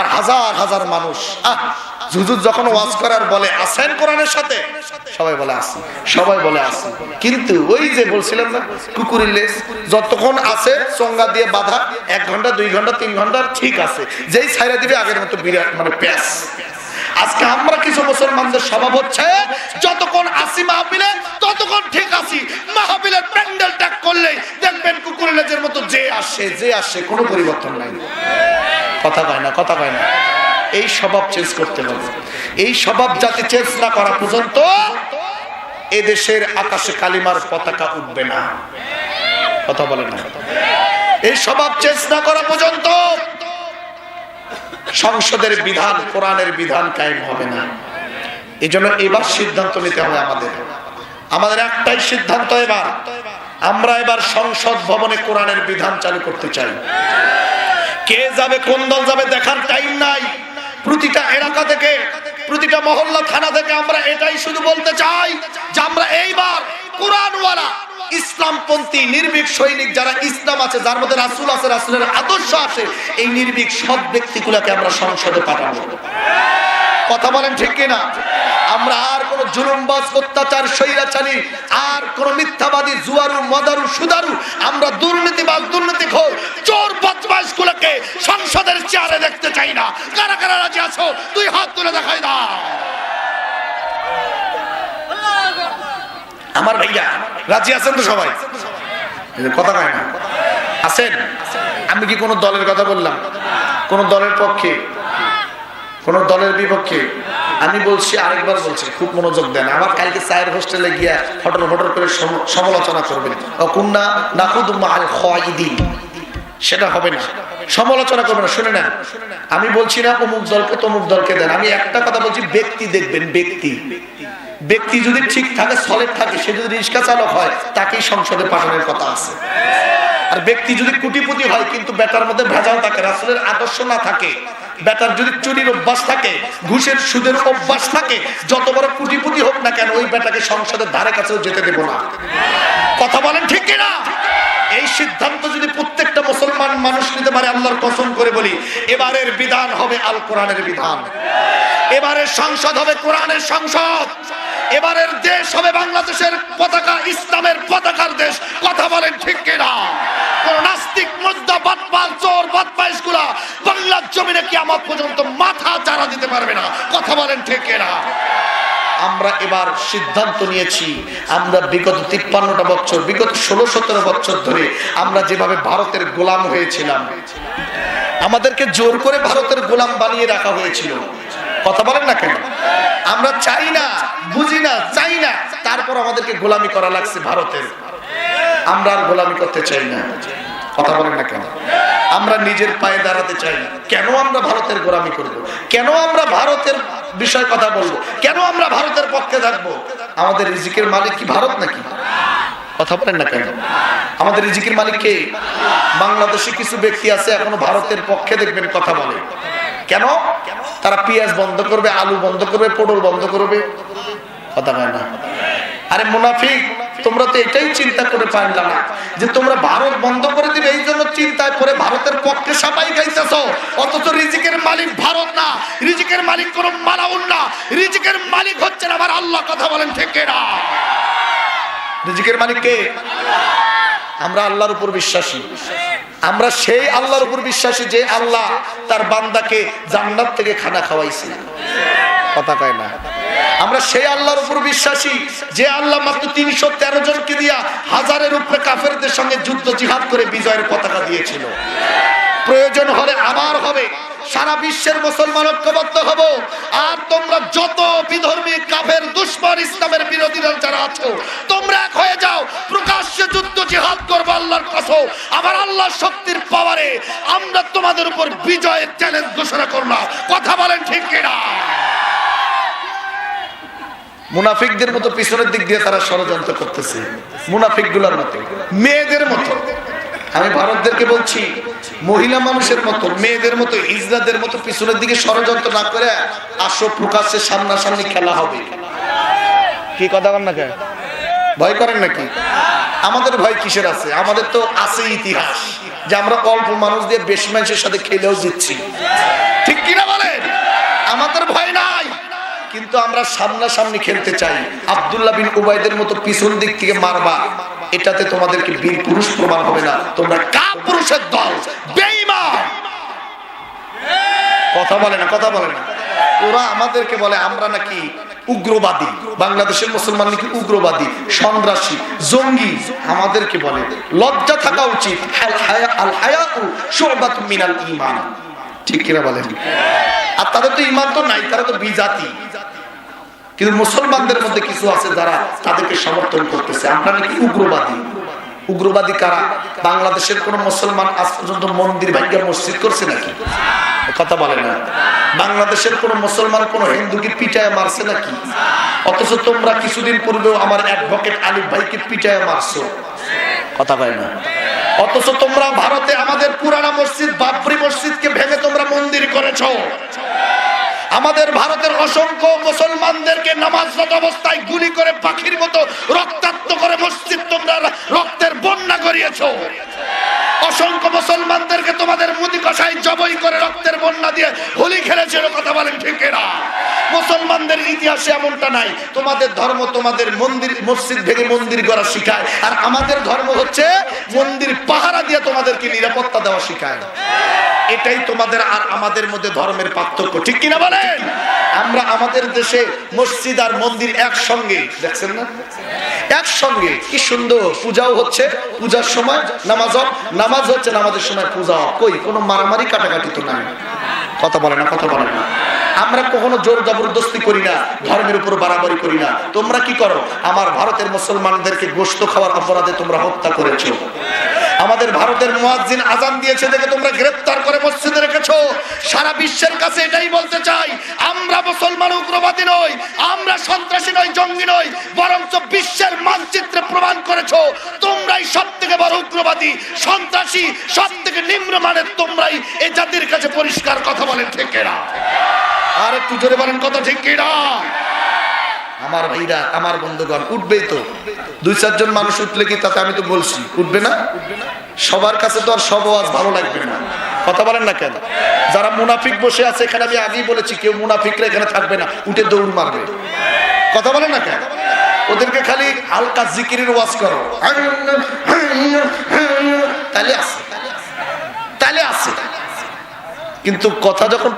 আর হাজার হাজার মানুষ। হুজুর যখন ওয়াজ করার বলে আছেন কোরআনের সাথে, সবাই বলে আসি, সবাই বলে আসি। কিন্তু ওই যে বলছিলাম না কুকুরের লেজ, যতক্ষণ আছে চঙ্গা দিয়ে বাঁধা 1 ঘন্টা 2 ঘন্টা 3 ঘন্টা ঠিক আছে, যেই ছাইরা দিবে আগের মতো বিরাট মানে প্যাস। আজকে আমরা কিছু মুসলমানদের স্বভাব হচ্ছে যতক্ষণ আসি মাহফিলে ততক্ষণ ঠিক আছি, মাহফিলের প্যান্ডেল ট্যাগ করলেই দেখবেন কুকুরের লেজের মতো যে আসে কোনো পরিবর্তন নাই। কথা কয় না, কথা কয় না। এই স্বভাব চেঞ্জ করতে হবে। এই স্বভাব যাতে চেঞ্জ না করা পর্যন্ত এই দেশের আকাশে কালিমার পতাকা উঠবে না। কথা বলেন না। এই স্বভাব চেঞ্জ না করা পর্যন্ত সংসদের বিধান, কোরআনের বিধান কায়েম হবে না। এই জন্য এবার সিদ্ধান্ত নিতে হবে আমাদের একটাই সিদ্ধান্ত। আমরা এবার সংসদ ভবনে কোরআনের বিধান চালু করতে চাই। কে যাবে, কোন দল যাবে দেখার টাইম নাই। প্রতিটা এলাকা থেকে, প্রতিটা মহল্লা থানা থেকে আমরা এটাই শুধু বলতে চাই যে আমরা এইবার কোরআনওয়ালা ইসলামপন্থী নির্ভীক সৈনিক যারা ইসলাম আছে, যার মধ্যে রাসূল আছে, রাসূলের আদর্শ আছে, এই নির্ভীক সৎ ব্যক্তিগুলোকে আমরা সংসদে পাঠাবো। কথা বলেন ঠিক কিনা? আমরা আর কোন জুলুমবাজ, অত্যাচার, স্বৈরাচারী, আর কোন মিথ্যাবাদী, জুয়ারু, মদারু, সুদারু, আমরা দুর্নীতিবাজ, দুর্নীতিখোর, চোর, বদমাইশ গুলোকে সংসদের চেয়ারে দেখতে চাই না। কারা কারা রাজি আছো 2 হাত তুলে দেখাই দাও। আমার ভাইয়া রাজি আছেন তো সবাই? কথা কয় না, আছেন? আমি কি কোন দলের কথা বললাম? কোন দলের পক্ষে, কোন দলের বিপক্ষে? আমি বলছি, আরেকবার বলছি, খুব মনোযোগ দেন। আমার কালকে চায়ের হোস্টেলে গিয়া ফটর ফটর করে সমালোচনা করবেন, কুন্না নাখুদু মাআল খায়িদিন, সেটা হবে না। সমালোচনা করবেন না, শুনে নেন। আমি বলছি না অমুক দলকে তমুক দলকে দেন। আমি একটা কথা বলছি, ব্যক্তি দেখবেন। ব্যক্তি যদি ঠিক থাকে, সলিড থাকে, সে যদি রিক্সা চালক হয়, তাকেই সংসদে পাঠানোর কথা আছে। আর ব্যক্তি যদি কোটিপতি হয় কিন্তু বেটার মধ্যে ভেজাল থাকে, রাসূলের আদর্শ না থাকে, বেটার যদি চুরির অভ্যাস থাকে, ঘুষের সুদের অভ্যাস থাকে, যত বড় কোটিপতি হোক না কেন, ওই বেটাকে সংসদের ধারে কাছেও যেতে দেব না। কথা বলেন ঠিক কিনা? এই সিদ্ধান্ত যদি প্রত্যেকটা মুসলমান মানুষ নিতে পারে, আল্লাহর কসম করে বলি, এবারের বিধান হবে আল কোরআনের বিধান। এবারের সংসদ হবে কোরআনের সংসদ। এবারের দেশ হবে বাংলাদেশের পতাকা ইসলামের পতাকার দেশ। কথা বলেন ঠিক কিনা? কোন নাস্তিক, মুর্দা, বাটপাল, চোর, বদমাইশ গুলা বাংলার জমিনে কিয়ামত পর্যন্ত মাথা চারা দিতে পারবে না। কথা বলেন ঠিক কিনা? আমরা এবার সিদ্ধান্ত নিয়েছি, আমরা বিগত 53টা বছর, বিগত 16-17 বছর ধরে আমরা যেভাবে ভারতের গোলাম হয়েছিলাম, আমাদেরকে জোর করে ভারতের গোলাম বানিয়ে রাখা হয়েছিল। কথা বলেন না কেন? আমরা চাই না, বুঝি না, চাই না, তারপর আমাদেরকে গোলামি করা লাগছে ভারতের। আমরা আর গোলামি করতে চাই না। কথা বলেন না কেন? আমরা নিজের পায়ে দাঁড়াতে চাই না। কেন আমরা ভারতের গোলামি করব? কেন আমরা ভারতের বিষয় কথা বলবো? কেন আমরা ভারতের পক্ষে থাকবো? আমাদের রিজিকের মালিক কি ভারত নাকি? কথা বলেন না কেন? আমাদের রিজিকের মালিক কে? বাংলাদেশে কিছু ব্যক্তি আছে এখনো ভারতের পক্ষে, দেখবেন কথা বলে। কেন? তারা পেঁয়াজ বন্ধ করবে, আলু বন্ধ করবে, পটল বন্ধ করবে। কথা বলে না? আরে মুনাফিক, তোমরা তো এটাই চিন্তা করে পারলা না যে তোমরা ভারত বন্ধ করে দিবে, এই জন্য চিন্তায় করে ভারতের পক্ষে সাপাই গাইতেছো। অথচ রিজিকের মালিক ভারত না, রিজিকের মালিক কোন মালাউন না, রিজিকের মালিক হচ্ছেন আমার আল্লাহ। কথা বলেন ঠিক না? রিজিকের মালিক কে? আমরা আল্লাহর উপর বিশ্বাসী। আমরা সেই আল্লাহর উপর বিশ্বাসী যে আল্লাহ তার বান্দাকে জান্নাত থেকে খানা খাওয়াইছে। কথা কয় না? আমরা সেই আল্লাহর উপর বিশ্বাসী যে আল্লাহ মাত্র 313 জনকে দিয়া 1000-এর উপরে কাফেরদের সঙ্গে যুদ্ধ জিহাদ করে বিজয়ের পতাকা দিয়েছিল। প্রয়োজন হলে আবার হবে, সারা বিশ্বের মুসলমান ঐক্যবদ্ধ হব। আর তোমরা যত বিধর্মী, কাফের, দুশমন, ইসলামের বিরোধীরা যারা আছো, তোমরা এক হয়ে যাও, প্রকাশ্যে যুদ্ধ জিহাদ করবো আল্লাহর কসম। আবার আল্লাহর শক্তির পাওয়ারে আমরা তোমাদের উপর বিজয়ের চ্যালেঞ্জ ঘোষণা করলাম। কথা বলেন ঠিক কিনা? মুনাফিকদের মতো পিছনের দিক দিয়ে তারা ষড়যন্ত্র করতেছে, মুনাফিকগুলোর মতো, মেয়েদের মতো। আমি ভারতদেরকে বলছি, মহিলা মানুষের মতো, মেয়েদের মতো, ইসরাদের মতো পিছনের দিকে ষড়যন্ত্র না করে আসো, প্রকাশ্যে সামনাসামনি খেলা হবে। কি কথা বল না? ভয় করেন নাকি? আমাদের ভয় কিসের আছে? আমাদের তো আছে ইতিহাস যে আমরা অল্প মানুষ দিয়ে বেশি মানুষের সাথে খেলেও জিতছি। ঠিক কিনা? আমাদের ভয় নাই, কিন্তু আমরা সামনাসামনি খেলতে চাই। আব্দুল্লাহ বিন উবাইদের মতো পিছন দিক থেকে মারবা, এটাতে তোমাদেরকে বীর পুরুষ প্রমাণ হবে না, তোমরা কাপুরুষের দল, বেঈমান। কথা বলে না, কথা বলে না। ওরা আমাদেরকে বলে আমরা নাকি উগ্রবাদী, বাংলাদেশের মুসলমান নাকি উগ্রবাদী, সন্ত্রাসী, জঙ্গি। আমাদেরকে বলে লজ্জা থাকা উচিত। আল হায়াউ শুবাতুম মিনাল ঈমান, ঠিক কিনা বলেন? আর তাদের তো ঈমান তো নাই, তারা তো বিজাতি। কিন্তু মুসলমানদের মধ্যে কিছু আছে যারা তাদেরকে সমর্থন করতেছে, আমরা নাকি উগ্রবাদী। উগ্রবাদী কারা? বাংলাদেশের কোন মুসলমান আজ পর্যন্ত মন্দির ভাঙ্গা মসজিদ করছে নাকি? কথা বলে না। বাংলাদেশের কোন মুসলমান কোন হিন্দুকে পিটায় মারছে নাকি? অথচ তোমরা কিছুদিন পূর্বেও আমার অ্যাডভোকেট আলিফ ভাইকে পিটায় মারছো, কথা বলে না। অথচ তোমরা ভারতে আমাদের পুরানা মসজিদ বাবরি মসজিদকে ভেঙে তোমরা মন্দির করেছো। আমাদের ভারতের অসংখ্য মুসলমানদেরকে নামাজরত অবস্থায় গুলি করে পাখির মতো রক্তাক্ত করে মসজিদ তোমরা রক্তের বন্যা করিয়েছো। অসংখ্য মুসলমানদেরকে তোমাদের মুদি কষাই জবাই করে রক্তের বন্যা দিয়ে হোলি খেলেছিল, কথা বলেন ঠিক না? মুসলমানদের ইতিহাসে এমনটা নাই। তোমাদের ধর্ম তোমাদের মন্দির মসজিদ ভেঙে মন্দির গড়া শিখায়, আর আমাদের ধর্ম হচ্ছে মন্দির পাহারা দিয়ে তোমাদেরকে নিরাপত্তা দেওয়া শিখায়। এটাই তোমাদের আর আমাদের মধ্যে ধর্মের পার্থক্য, ঠিক কিনা বলেন? আমরা আমাদের দেশে মসজিদ আর মন্দির একসঙ্গে, দেখছেন না? একসঙ্গে কি সুন্দর পূজাও হচ্ছে, পূজার সময় নামাজ হচ্ছে, নামাজের সময় পূজা। কই কোনো মারামারি কাটাকাটি তো নাই, কথা বলে না, কথা বলে না। আমরা কখনো জোর জবরদস্তি করি না, ধর্মের উপর বাড়াবাড়ি করি না। তোমরা কি করো? আমার ভারতের মুসলমানদেরকে গোশত খাওয়ার অপরাধে তোমরা হত্যা করেছো। আমাদের ভারতের মুয়াজ্জিন আজান দিয়েছে দেখে তোমরা গ্রেফতার করে মসজিদে রেখেছো। সারা বিশ্বের কাছে এটাই বলতে চাই, আমরা মুসলমান উগ্রবাদী নই, আমরা সন্ত্রাসী নই, জঙ্গি নই, বরঞ্চ বিশ্বের মানচিত্রে প্রমাণ করেছো তোমরাই সবথেকে বড় উগ্রবাদী, সন্ত্রাসী, সবথেকে নিম্নমানের তোমরাই এই জাতির কাছে পরিষ্কার, কথা বলেন ঠিক কিনা? আর একটু জোরে বলেন কথা, ঠিক কিনা? আমার ভাইরা, আমার বন্ধুগণ, উঠবেই তো। 2-4 জন মানুষ উঠলে কি তাতে আমি তো বলছি উঠবে না? সবার কাছে তো আর সব আওয়াজ ভালো লাগবে না, কথা বলেন না কেন? যারা মুনাফিক বসে আছে এখানে, আমি আগেই বলেছি কেউ মুনাফিকরা এখানে থাকবে না, উঠে দৌড় মারবে, কথা বলেন না কেন? ওদেরকে খালি হালকা জিকিরের ওয়াজ করো, তাহলে আছে, তাহলে আছে। কিন্তু কথা যখন